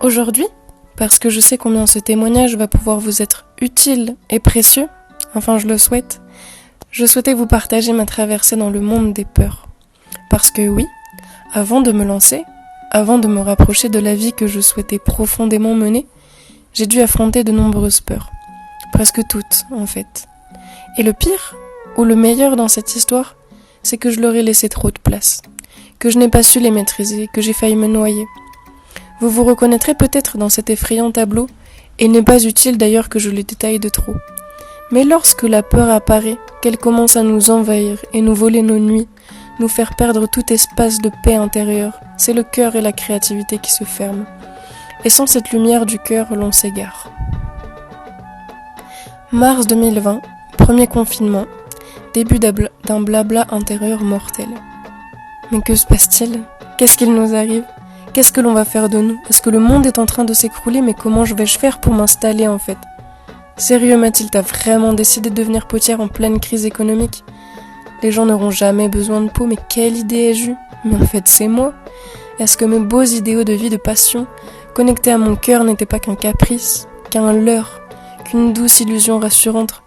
Aujourd'hui, parce que je sais combien ce témoignage va pouvoir vous être utile et précieux, enfin je le souhaite, je souhaitais vous partager ma traversée dans le monde des peurs. Parce que oui, avant de me lancer, avant de me rapprocher de la vie que je souhaitais profondément mener, j'ai dû affronter de nombreuses peurs. Presque toutes, en fait. Et le pire, ou le meilleur dans cette histoire, c'est que je leur ai laissé trop de place, que je n'ai pas su les maîtriser, que j'ai failli me noyer. Vous vous reconnaîtrez peut-être dans cet effrayant tableau, et il n'est pas utile d'ailleurs que je le détaille de trop. Mais lorsque la peur apparaît, qu'elle commence à nous envahir et nous voler nos nuits, nous faire perdre tout espace de paix intérieure, c'est le cœur et la créativité qui se ferment. Et sans cette lumière du cœur, l'on s'égare. Mars 2020, premier confinement, début d'un blabla intérieur mortel. Mais que se passe-t-il ? Qu'est-ce qu'il nous arrive ? Qu'est-ce que l'on va faire de nous ? Est-ce que le monde est en train de s'écrouler ? Mais comment vais-je faire pour m'installer en fait ? Sérieux Mathilde, t'as vraiment décidé de devenir potière en pleine crise économique ? Les gens n'auront jamais besoin de peau, mais quelle idée ai-je eue ? Mais en fait c'est moi. Est-ce que mes beaux idéaux de vie, de passion, connectés à mon cœur n'étaient pas qu'un caprice, qu'un leurre, qu'une douce illusion rassurante ?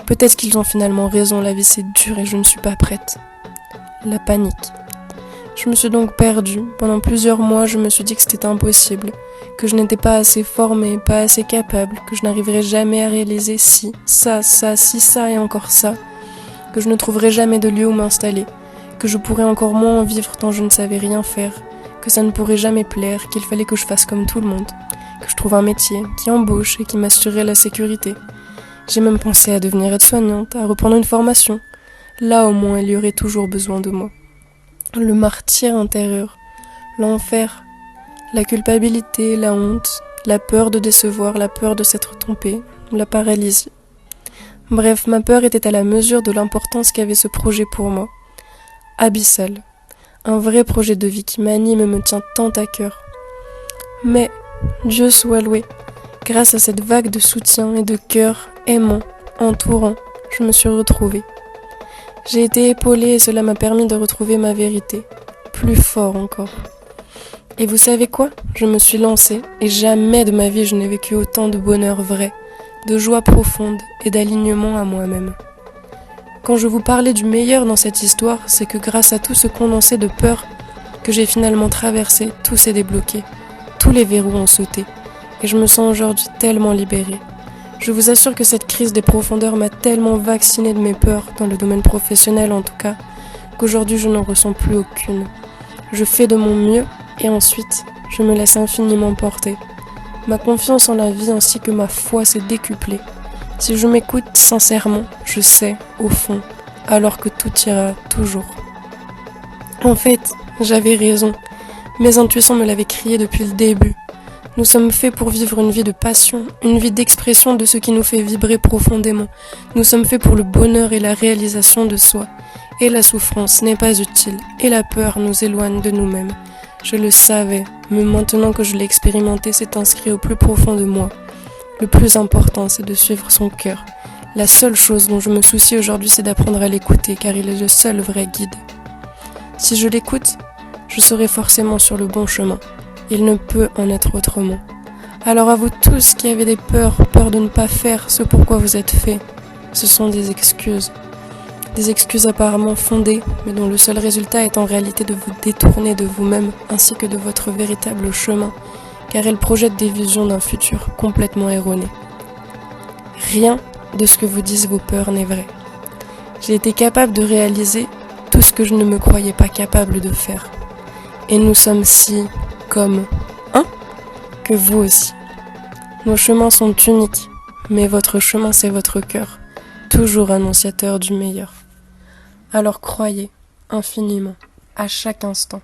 Peut-être qu'ils ont finalement raison, la vie c'est dur et je ne suis pas prête. La panique. Je me suis donc perdue. Pendant plusieurs mois, je me suis dit que c'était impossible, que je n'étais pas assez formée, pas assez capable, que je n'arriverais jamais à réaliser si ça et encore ça, que je ne trouverais jamais de lieu où m'installer, que je pourrais encore moins en vivre tant je ne savais rien faire, que ça ne pourrait jamais plaire, qu'il fallait que je fasse comme tout le monde, que je trouve un métier qui embauche et qui m'assurerait la sécurité. J'ai même pensé à devenir aide-soignante, à reprendre une formation. Là au moins il y aurait toujours besoin de moi. Le martyre intérieur, l'enfer, la culpabilité, la honte, la peur de décevoir, la peur de s'être trompée, la paralysie. Bref, ma peur était à la mesure de l'importance qu'avait ce projet pour moi. Abyssal, un vrai projet de vie qui m'anime et me tient tant à cœur. Mais, Dieu soit loué, grâce à cette vague de soutien et de cœur aimant, entourant, je me suis retrouvée. J'ai été épaulée et cela m'a permis de retrouver ma vérité, plus fort encore. Et vous savez quoi ? Je me suis lancée et jamais de ma vie je n'ai vécu autant de bonheur vrai, de joie profonde et d'alignement à moi-même. Quand je vous parlais du meilleur dans cette histoire, c'est que grâce à tout ce condensé de peur que j'ai finalement traversé, tout s'est débloqué, tous les verrous ont sauté, et je me sens aujourd'hui tellement libérée. Je vous assure que cette crise des profondeurs m'a tellement vaccinée de mes peurs, dans le domaine professionnel en tout cas, qu'aujourd'hui je n'en ressens plus aucune. Je fais de mon mieux et ensuite je me laisse infiniment porter. Ma confiance en la vie ainsi que ma foi s'est décuplée. Si je m'écoute sincèrement, je sais, au fond, alors que tout ira toujours. En fait, j'avais raison. Mes intuitions me l'avaient crié depuis le début. Nous sommes faits pour vivre une vie de passion, une vie d'expression de ce qui nous fait vibrer profondément. Nous sommes faits pour le bonheur et la réalisation de soi. Et la souffrance n'est pas utile, et la peur nous éloigne de nous-mêmes. Je le savais, mais maintenant que je l'ai expérimenté, c'est inscrit au plus profond de moi. Le plus important, c'est de suivre son cœur. La seule chose dont je me soucie aujourd'hui, c'est d'apprendre à l'écouter, car il est le seul vrai guide. Si je l'écoute, je serai forcément sur le bon chemin. Il ne peut en être autrement. Alors à vous tous qui avez des peurs, peur de ne pas faire ce pourquoi vous êtes faits, ce sont des excuses. Des excuses apparemment fondées, mais dont le seul résultat est en réalité de vous détourner de vous-même ainsi que de votre véritable chemin, car elles projettent des visions d'un futur complètement erroné. Rien de ce que vous disent vos peurs n'est vrai. J'ai été capable de réaliser tout ce que je ne me croyais pas capable de faire. Et nous sommes si, comme, que vous aussi. Nos chemins sont uniques, mais votre chemin c'est votre cœur, toujours annonciateur du meilleur. Alors croyez infiniment, à chaque instant.